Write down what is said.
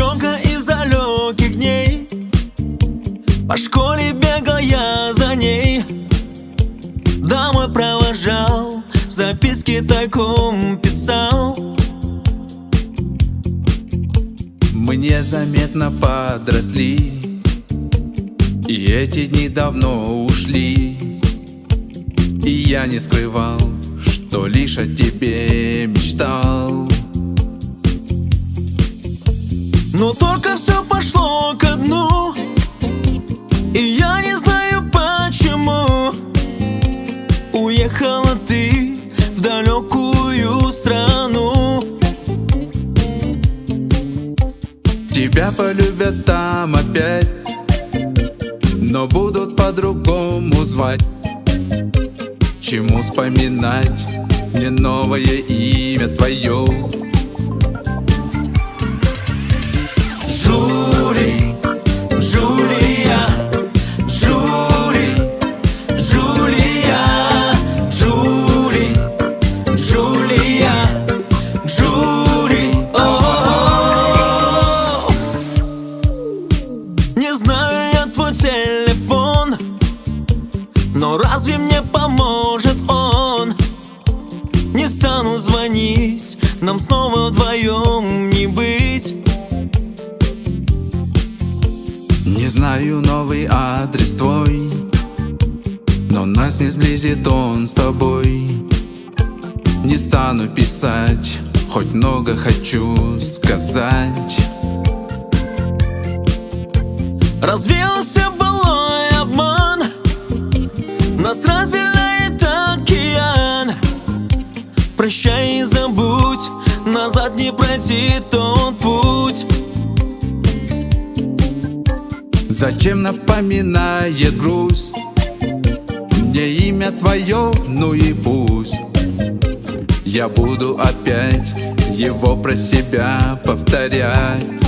девчонка из далеких дней, по школе бегал я за ней, домой провожал, записки тайком писал. Мы незаметно подросли, и эти дни давно ушли. И я не скрывал, что лишь о тебе мечтал. Но только все пошло ко дну, и я не знаю почему. Уехала ты в далекую страну. Тебя полюбят там опять, но будут по-другому звать. Чему вспоминать мне новое имя твое? Жюли, Джулия, Жюли, Джулия, Джули, Джулия, Джули. О-о-о. Не знаю я твой телефон, но разве мне поможет он? Не стану звонить, нам снова вдвоем не быть. Не знаю новый адрес твой, но нас не сблизит он с тобой. Не стану писать, хоть много хочу сказать. Развеялся былой обман, нас разделяет океан. Прощай и забудь, назад не пройти тот путь. Зачем напоминает грусть мне имя твое, ну и пусть. Я буду опять его про себя повторять.